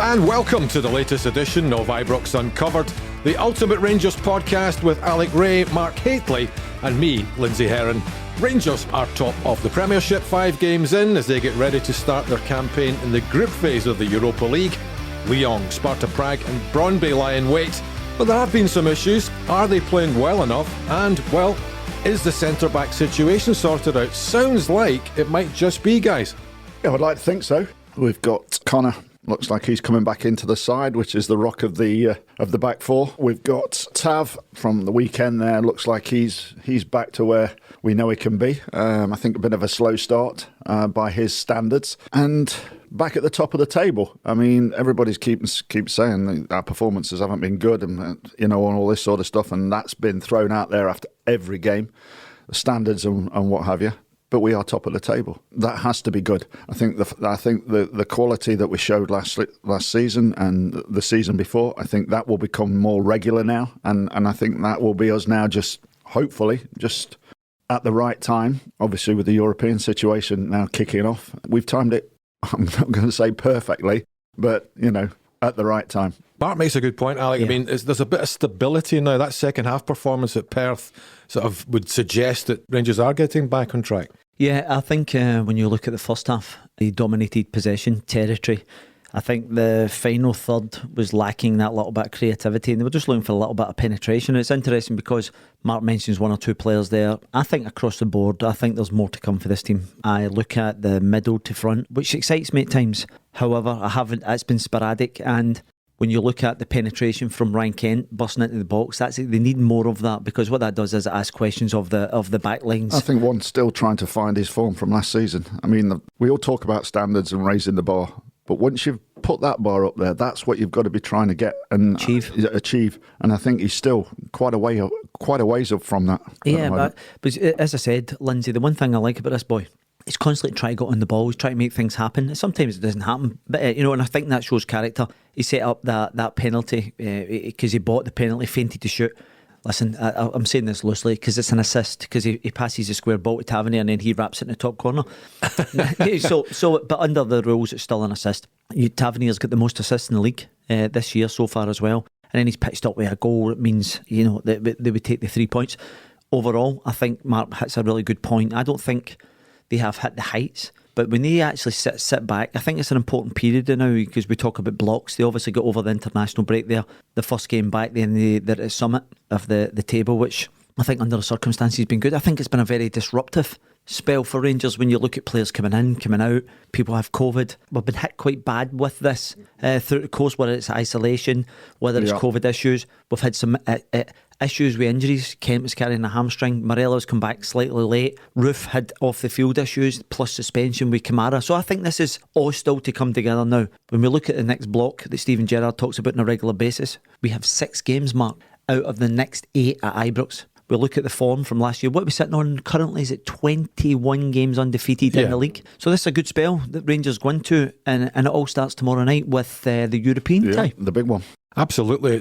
And welcome to the latest edition of Ibrox Uncovered, the ultimate Rangers podcast with Alec Ray, Mark Hateley and me, Lindsay Heron. Rangers are top of the Premiership 5 games in as they get ready to start their campaign in the group phase of the Europa League. Lyon, Sparta Prague and Brøndby lie in wait, but there have been some issues. Are they playing well enough? And, well, is the centre-back situation sorted out? Sounds like it might just be, guys. Yeah, I'd like to think so. We've got Connor. Looks like he's coming back into the side, which is the rock of the back four. We've got Tav from the weekend there. Looks like he's back to where we know he can be. I think a bit of a slow start by his standards. And back at the top of the table. I mean, everybody's keeps saying our performances haven't been good and, and all this sort of stuff. And that's been thrown out there after every game, the standards and what have you. But we are top of the table. That has to be good. I think the quality that we showed last season and the season before, I think that will become more regular now, and I think that will be us now. Just hopefully, just at the right time. Obviously, with the European situation now kicking off, we've timed it. I'm not going to say perfectly, but at the right time. Bart makes a good point, Alec. Yeah. I mean, there's a bit of stability now. That second half performance at Perth sort of would suggest that Rangers are getting back on track. Yeah, I think when you look at the first half, they dominated possession, territory. I think the final third was lacking that little bit of creativity and they were just looking for a little bit of penetration. It's interesting because Mark mentions one or two players there. I think across the board, I think there's more to come for this team. I look at the middle to front, which excites me at times. However, it's been sporadic, and when you look at the penetration from Ryan Kent busting into the box, they need more of that, because what that does is it asks questions of the back lines. I think one's still trying to find his form from last season. I mean, we all talk about standards and raising the bar, but once you've put that bar up there, that's what you've got to be trying to get and achieve. And I think he's still quite a ways up from that. Yeah, but as I said, Lindsay, the one thing I like about this boy, he's constantly trying to get on the ball. He's trying to make things happen. Sometimes it doesn't happen, but and I think that shows character. He set up that penalty because he bought the penalty, fainted to shoot. Listen, I'm saying this loosely because it's an assist, because he passes the square ball to Tavernier and then he wraps it in the top corner. But under the rules, it's still an assist. Tavernier's got the most assists in the league this year so far as well, and then he's pitched up with a goal. It means that they would take the 3 points. Overall, I think Mark hits a really good point. I don't think they have hit the heights, but when they actually sit back, I think it's an important period now, because we talk about blocks. They obviously got over the international break there, the first game back, then they're at the summit of the table, which I think under the circumstances has been good. I think it's been a very disruptive spell for Rangers when you look at players coming in, coming out. People have COVID. We've been hit quite bad with this through the course, whether it's isolation, whether it's COVID issues. We've had some issues with injuries. Kent was carrying a hamstring. Morella's come back slightly late. Roof had off the field issues plus suspension with Kamara. So I think this is all still to come together now. When we look at the next block that Steven Gerrard talks about on a regular basis, we have 6 games, Mark, out of the next 8 at Ibrox. We look at the form from last year. What we're sitting on currently is at 21 games undefeated in the league. So this is a good spell that Rangers go into, and it all starts tomorrow night with the European tie. The big one. Absolutely.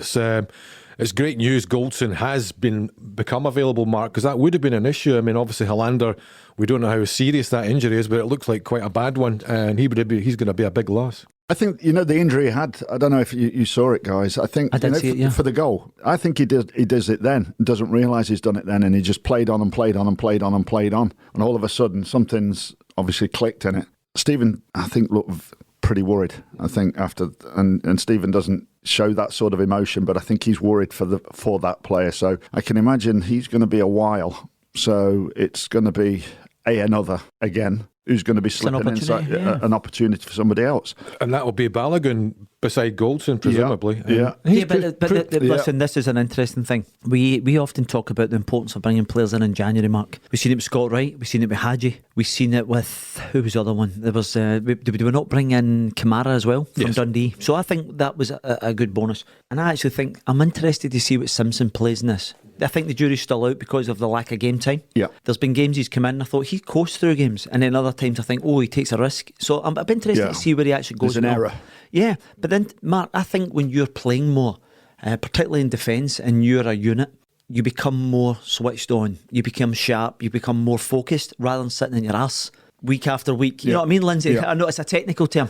It's great news Goldson has become available, Mark, because that would have been an issue. I mean, obviously Helander, we don't know how serious that injury is, but it looks like quite a bad one, and he's going to be a big loss. I think, the injury he had, I don't know if you saw it, guys. I think I did see it, yeah. For the goal. I think he does it then, doesn't realise he's done it then, and he just played on and played on and played on and played on. And all of a sudden, something's obviously clicked in it. Stephen, I think, looked pretty worried, I think, after, and Stephen doesn't show that sort of emotion, but I think he's worried for that player. So I can imagine he's going to be a while. So it's going to be another again, who's going to be slipping inside an opportunity for somebody else. And that will be Balogun beside Goldson, presumably. Listen, this is an interesting thing. We often talk about the importance of bringing players in January, Mark. We've seen it with Scott Wright, we've seen it with Hadji, we've seen it with, who was the other one? There was, did we not bring in Kamara as well from Dundee? So I think that was a good bonus. And I actually think, I'm interested to see what Simpson plays in this. I think the jury's still out because of the lack of game time. Yeah. There's been games he's come in and I thought he coasts through games, and then other times I think, he takes a risk. So I'm interested to see where he actually goes. There's an error. Yeah, but then, Mark, I think when you're playing more, particularly in defence, and you're a unit, you become more switched on. You become sharp. You become more focused rather than sitting in your arse week after week. You know what I mean, Lindsay? I know it's a technical term.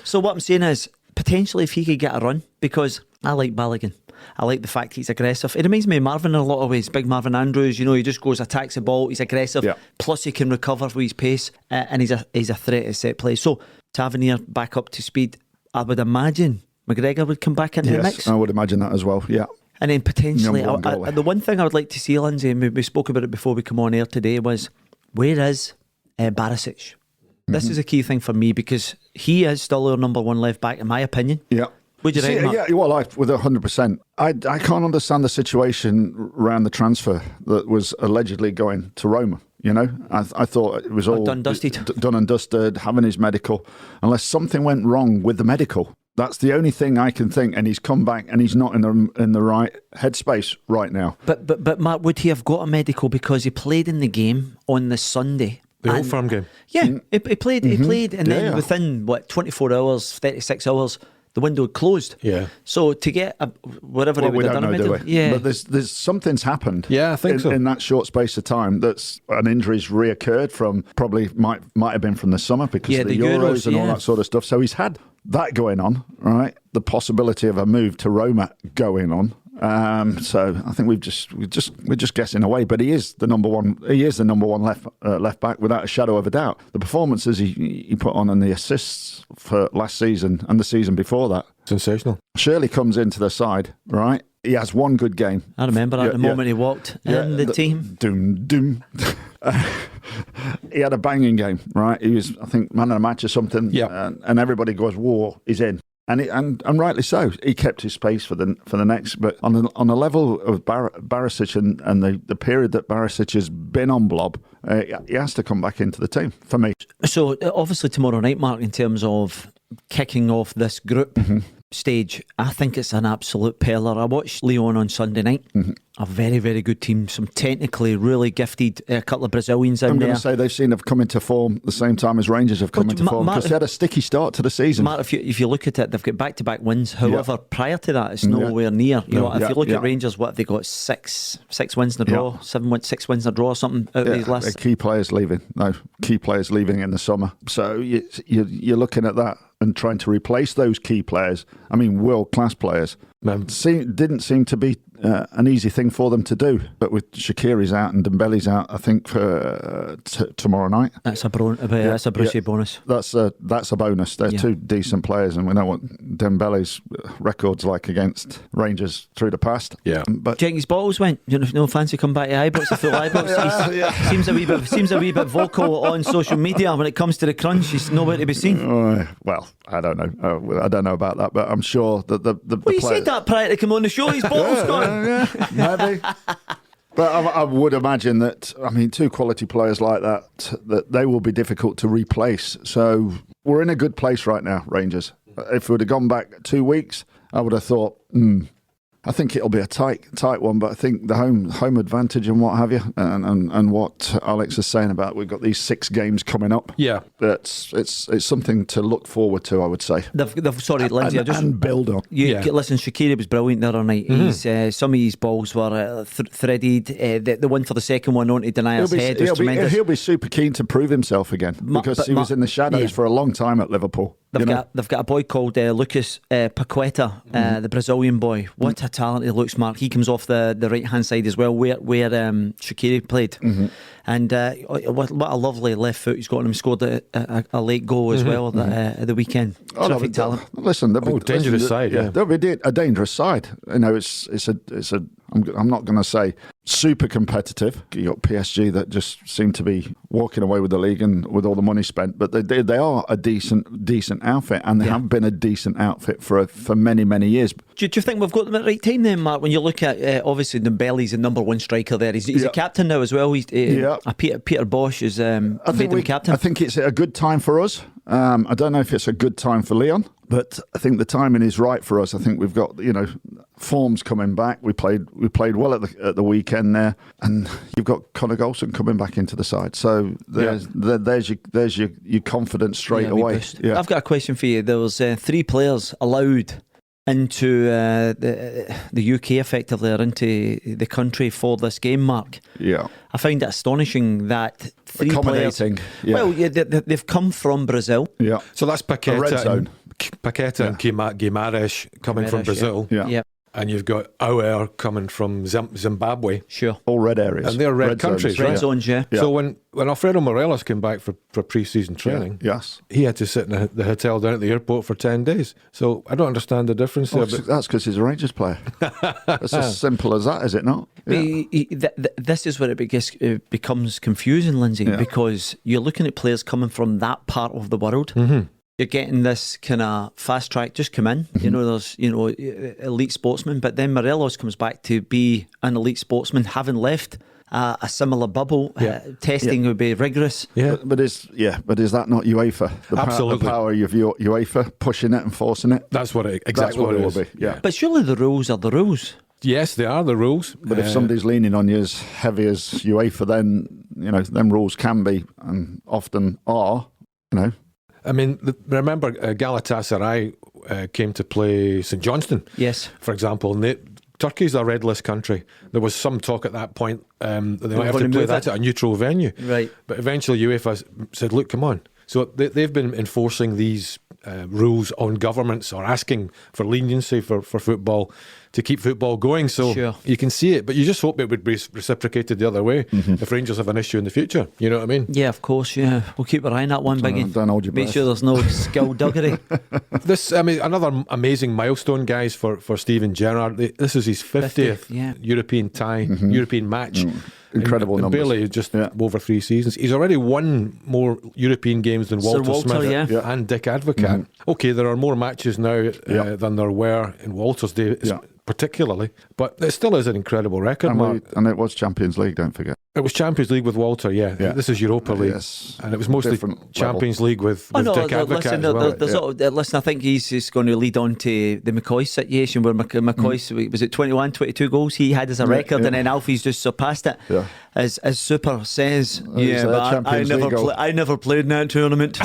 So what I'm saying is, potentially if he could get a run, because I like Balogun. I like the fact he's aggressive. It reminds me of Marvin in a lot of ways. Big Marvin Andrews, he just goes, attacks the ball. He's aggressive. Yeah. Plus he can recover with his pace, and he's a threat at set play. So Tavernier back up to speed. I would imagine McGregor would come back into the mix. I would imagine that as well. Yeah. And then potentially, Number one goalie. the one thing I would like to see, Lindsay, and we spoke about it before we come on air today, was where is Barisic? This is a key thing for me, because he is still our number one left back, in my opinion. Yeah. Would you reckon, Mark? Yeah, well, with 100%. I can't understand the situation around the transfer that was allegedly going to Roma. I thought it was all done dusted. Done and dusted, having his medical, unless something went wrong with the medical. That's the only thing I can think, and he's come back and he's not in the right headspace right now. But Mark, would he have got a medical because he played in the game on the Sunday? The Old Firm game. Yeah, he played, and then within 24 hours, 36 hours, the window had closed. Yeah. So to get whatever he would have done, know, do we? yeah. But there's something's happened. Yeah, I think so. In that short space of time, that's an injury's reoccurred from, probably might have been from the summer because of the Euros and all that sort of stuff. So he's had that going on, right? The possibility of a move to Roma going on. So I think we're just guessing away. But he is the number one. He is the number one left back without a shadow of a doubt. The performances he put on and the assists for last season and the season before that, sensational. Shirley comes into the side, right? He has one good game. I remember at the moment he walked in the team. Doom. He had a banging game, right? He was, I think, man of the match or something. Yeah. And everybody goes, "Whoa, he's in." And rightly so. He kept his space for the next. But on the level of Barisic and the period that Barisic has been on Blob, he has to come back into the team for me. So obviously tomorrow night, Mark, in terms of kicking off this group stage, I think it's an absolute peller. I watched Lyon on Sunday night. A very, very good team. Some technically really gifted, a couple of Brazilians in there. I'm going to say they've seen have come into form the same time as Rangers have come into form, because they had a sticky start to the season. Mark, if you look at it, they've got back-to-back wins. However, prior to that, it's nowhere near. If you look at Rangers, what have they got? Six wins in a draw, 6 wins in a draw, or something out of these lists. Key players leaving in the summer. So you're looking at that and trying to replace those key players. I mean, world-class players. Didn't seem to be an easy thing for them to do. But with Shaqiri's out and Dembele's out, I think for tomorrow night, that's a Brucey bonus. That's a bonus. They're two decent players, and we know what Dembele's record's like against Rangers through the past. Yeah, but Jenkins Bottles went. No fancy come back to Ibrox. I feel Ibrox seems a wee bit vocal on social media when it comes to the crunch. He's nowhere to be seen. Well, I don't know. I don't know about that, but I'm sure that the you said that prior to come on the show. His bottle's gone. Maybe. But I would imagine that, two quality players like that they will be difficult to replace. So we're in a good place right now, Rangers. If we would have gone back 2 weeks, I would have thought, I think it'll be a tight one, but I think the home advantage and what have you, and what Alex is saying about we've got these 6 games coming up. Yeah, it's something to look forward to, I would say. Sorry, Lindsay, and build on. Listen, Shaqiri was brilliant the other night. He's some of his balls were threaded. The one for the second one onto Denier's head was tremendous. He'll be super keen to prove himself again because he was in the shadows for a long time at Liverpool. They've got a boy called Lucas Paqueta, the Brazilian boy. What a talent he looks, Mark. He comes off the right hand side as well, where Shaqiri played. And what a lovely left foot he's got on him. Scored a late goal as well at the weekend. Terrific talent. Listen, dangerous side. Yeah, they'll be a dangerous side. It's a. I'm not going to say super competitive. You got PSG that just seem to be walking away with the league and with all the money spent, but they are a decent outfit, and they have been a decent outfit for many years. Do you think we've got them at the right time then, Mark? When you look at obviously Dembele's the number one striker there. He's a captain now as well. Peter Bosch is made him captain. I think it's a good time for us. I don't know if it's a good time for Lyon, but I think the timing is right for us. I think we've got forms coming back. We played well at the weekend there, and you've got Conor Goldson coming back into the side. So there's your confidence straight away. Yeah. I've got a question for you. There was 3 players allowed into the UK effectively, or into the country for this game, Mark. Yeah. I find it astonishing that 3 players. Yeah. Well, they've come from Brazil. Yeah. So that's Paqueta. A red zone. Paqueta and Guimaraes coming from Brazil. Yeah. And you've got Auer coming from Zimbabwe. Sure. All red areas. And they're red countries, zones. Red zones, yeah. So when Alfredo Morelos came back for pre-season training, yes, he had to sit in the hotel down at the airport for 10 days. So I don't understand the difference there. But that's because he's a Rangers player. It's as simple as that, is it not? Yeah. This is where it becomes confusing, Lindsay, because you're looking at players coming from that part of the world. Mm-hmm. You're getting this kind of fast track, just come in. There's elite sportsmen, but then Morelos comes back to be an elite sportsman, having left a similar bubble. Testing would be rigorous. Yeah, but is that not UEFA? Absolutely, the power of UEFA pushing it and forcing it. That's what it will be. Yeah, but surely the rules are the rules. Yes, they are the rules. But if somebody's leaning on you as heavy as UEFA, then them rules can be and often are. I mean, remember Galatasaray came to play St Johnstone, yes, for example. And Turkey's a red list country. There was some talk at that point that they might have to play that at a neutral venue. Right. But eventually UEFA said, look, come on. So they've been enforcing these rules on governments or asking for leniency for football to keep football going. So you can see it, but you just hope it would be reciprocated the other way if Rangers have an issue in the future. You know what I mean? Yeah, of course, yeah. We'll keep our eye on that one, Biggie. Don't hold your breath. Make sure there's no skullduggery. Another amazing milestone, guys, for Steven Gerrard. This is his 50th European tie, European match. Incredible numbers. Barely just over 3 seasons. He's already won more European games than Walter Smith and Dick Advocaat. Okay, there are more matches now than there were in Walter's day, particularly, but it still is an incredible record, Mark. And it was Champions League, don't forget. It was Champions League with Walter, This is Europa League. Yes. And it was mostly Champions League with Dick Advocaat as well. Listen, I think he's going to lead on to the McCoy situation where McCoy, was it 21, 22 goals he had as a record, and then Alfie's just surpassed it. Yeah. As Super says, but I never played in that tournament.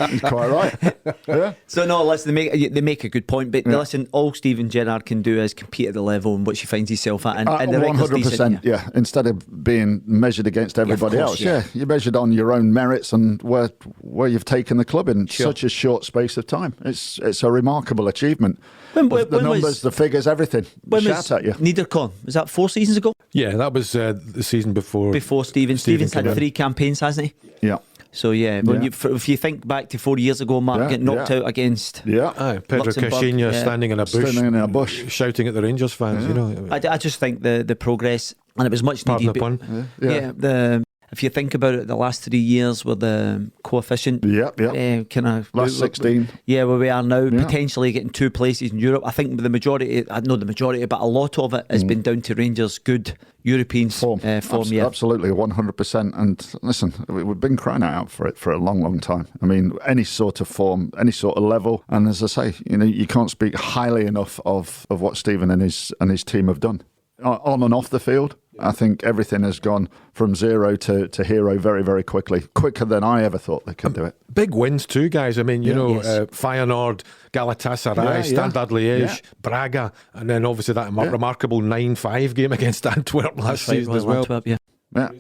He's quite right. Yeah. So no, listen, they make a good point, but listen, all Steven Gerrard can do is compete at the level in which he finds himself at, and the record's 100%, decent. Yeah. Instead of being measured against everybody else, you're measured on your own merits and where you've taken the club in such a short space of time. It's a remarkable achievement. The numbers, the figures, everything. Shout at you. Niederkorn, was that 4 seasons ago? Yeah, that was the season before. Before Steven's had 3 campaigns, hasn't he? Yeah. So if you think back to 4 years ago, Mark getting knocked out against Pedro Caixinha standing in a bush, shouting at the Rangers fans. I just think the progress, and it was much needed. Pardon the pun. If you think about it, the last 3 years with the coefficient, kind of last 16, where we are now, potentially getting 2 places in Europe. I think but a lot of it has been down to Rangers' good European form. Absolutely, 100%. And listen, we've been crying out for it for a long, long time. I mean, any sort of form, any sort of level, and as I say, you can't speak highly enough of what Steven and his team have done on and off the field. I think everything has gone from zero to hero very, very quickly, quicker than I ever thought they could do it. Big wins too, guys. I mean, Feyenoord, Galatasaray, Standard Liège, Braga, and then obviously that remarkable 9-5 game against Antwerp last season as well. Yeah,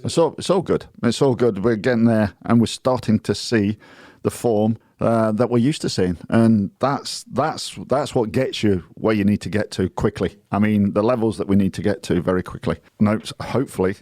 it's all good. It's all good. We're getting there, and we're starting to see the form that we're used to seeing, and that's what gets you where you need to get to quickly. I mean, the levels that we need to get to very quickly. No, hopefully,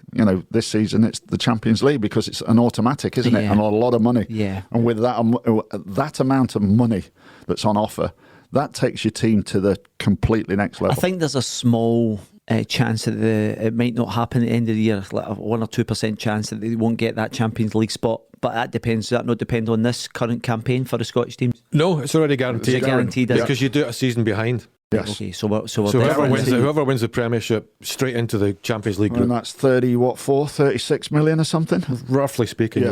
this season it's the Champions League because it's an automatic, isn't it? And a lot of money. Yeah. And with that amount of money that's on offer, that takes your team to the completely next level. I think there's a small chance that it might not happen at the end of the year, like a 1 or 2% chance that they won't get that Champions League spot. But that depends. Does that not depend on this current campaign for the Scottish teams? No, it's already guaranteed. Is it guaranteed? Because you do it a season behind. Yes. Okay, so whoever wins the Premiership straight into the Champions League group. And that's 36 million or something, roughly speaking.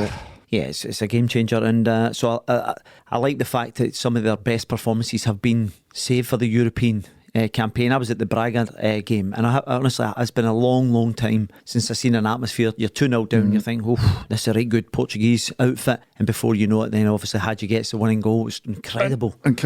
Yeah, it's a game changer, and so I like the fact that some of their best performances have been saved for the European campaign. I was at the Braga game, and honestly, it's been a long, long time since I've seen an atmosphere. You're 2-0 down, you think, this is a right good Portuguese outfit, and before you know it, then obviously Hadji gets the winning goal. It's incredible. And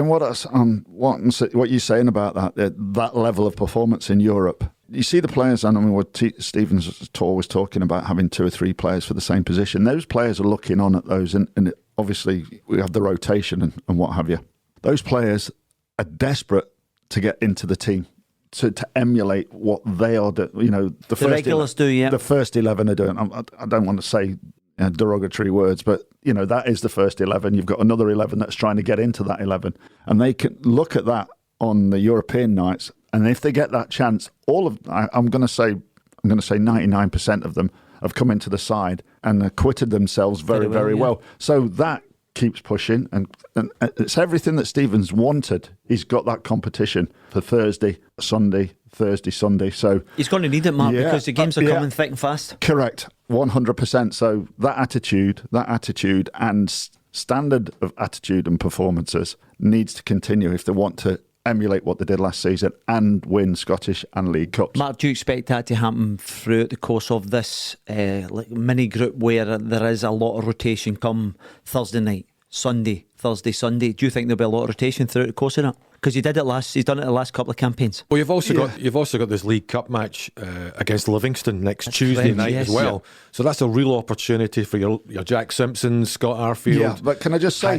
what you're saying about that level of performance in Europe? You see the players, and I mean, what Steven's was talking about having 2 or 3 players for the same position. Those players are looking on at those and obviously we have the rotation and what have you. Those players are desperate to get into the team, to emulate what they are doing. You know, the first regulars do, yeah. The first 11 are doing. I don't want to say derogatory words, but you know, that is the first 11. You've got another 11 that's trying to get into that 11, and they can look at that on the European nights, and if they get that chance, I'm going to say 99% of them have come into the side and acquitted themselves very well. So that keeps pushing, and it's everything that Steven's wanted. He's got that competition for Thursday, Sunday. So he's going to need it, Mark, because the games are coming thick and fast. Correct, 100%. So that attitude and standard of attitude and performances needs to continue if they want to emulate what they did last season and win Scottish and League Cups. Mark, do you expect that to happen throughout the course of this mini group where there is a lot of rotation come Thursday night, Sunday, Thursday, Sunday? Do you think there'll be a lot of rotation throughout the course of that? Because he's done it the last couple of campaigns. Well, you've also got this League Cup match against Livingston next Tuesday night as well. Yeah. So that's a real opportunity for your Jack Simpson, Scott Arfield. Yeah, but can I just say,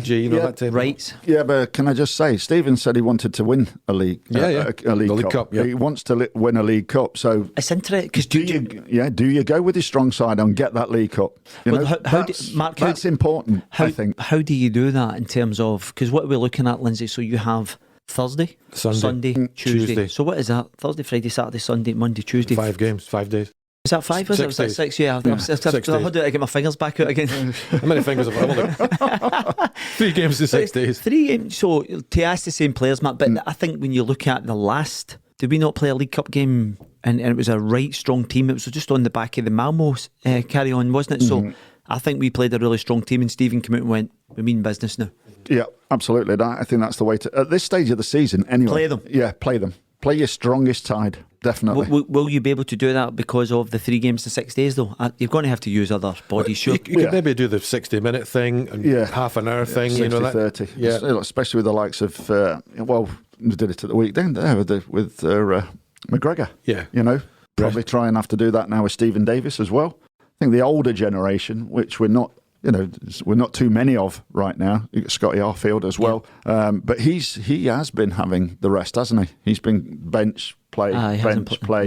right? Yeah, but can I just say, Steven said he wanted to win a league, a League Cup. He wants to win a League Cup. So it's interesting because do you go with his strong side and get that League Cup? That's important. I think. How do you do that in terms of, because what we're looking at, Lindsay? So you have Thursday, Sunday, Tuesday. So what is that? Thursday, Friday, Saturday, Sunday, Monday, Tuesday. 5 games, 5 days. Is that 5? Was it? Was that 6? Yeah. 6 days. How do I get my fingers back out again? How many fingers have I got? 3 games in 6 days. 3 games. So to ask the same players, Matt, but I think when you look at the last, did we not play a League Cup game and it was a right strong team? It was just on the back of the Malmo carry on, wasn't it? So I think we played a really strong team and Steven came out and went, we mean business now. Yeah, absolutely. I think that's the way to, at this stage of the season anyway. Play them. Yeah, play them. Play your strongest side, definitely. Will you be able to do that because of the 3 games in 6 days though? You're going to have to use other bodies, sure. You could maybe do the 60-minute thing and half an hour thing. 60-30. Yeah. Especially with the likes of, we did it at the weekend there with McGregor. Yeah. You know, probably try and have to do that now with Stephen Davis as well. I think the older generation, which we're not too many of right now. You got Scotty Arfield as well, but he has been having the rest, hasn't he? He's been bench play.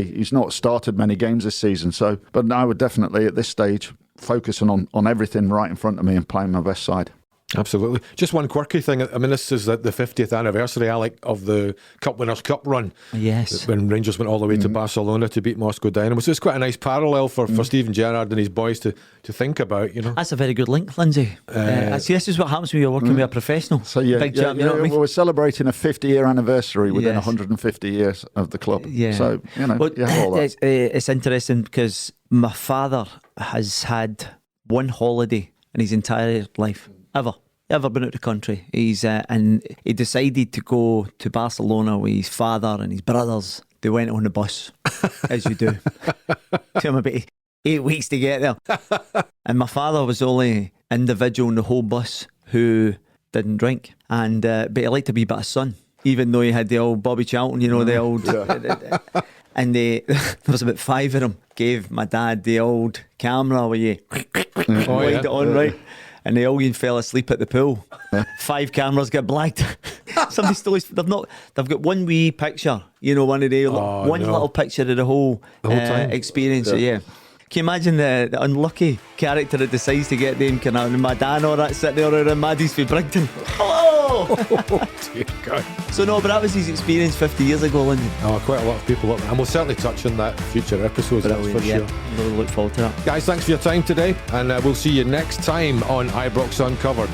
He's not started many games this season, but I would definitely at this stage focusing on everything right in front of me and playing my best side. Absolutely. Just one quirky thing. I mean, this is the 50th anniversary, Alec, of the Cup Winners' Cup run. Yes. When Rangers went all the way to Barcelona to beat Moscow Dynamo. So it's quite a nice parallel for Steven Gerrard and his boys to think about, you know. That's a very good link, Lindsay. See, this is what happens when you're working with a professional. So big champ, you know what I mean? We're celebrating a 50-year anniversary within 150 years of the club. Yeah. So, you know, you have all that. It's interesting because my father has had one holiday in his entire life, ever been out the country. And he decided to go to Barcelona with his father and his brothers. They went on the bus, as you do. Took him about 8 weeks to get there. And my father was the only individual in the whole bus who didn't drink. And but he liked a wee bit of sun, even though he had the old Bobby Charlton, you know, the old... And there was about 5 of them. Gave my dad the old camera where you wind it on, right? And they all fell asleep at the pool. 5 cameras get blacked. Somebody still, they've got one wee picture, you know, one of the little picture of the whole experience. Yeah. Can you imagine the unlucky character that decides to get them kind of my dad or that sitting there around Maddie's for Brighton? Hello! Oh, dear God. So no, but that was his experience 50 years ago, Lindsay. Quite a lot of people, and we'll certainly touch on that in future episodes, that's for sure. We'll look forward to that. Guys, thanks for your time today, and we'll see you next time on Ibrox Uncovered.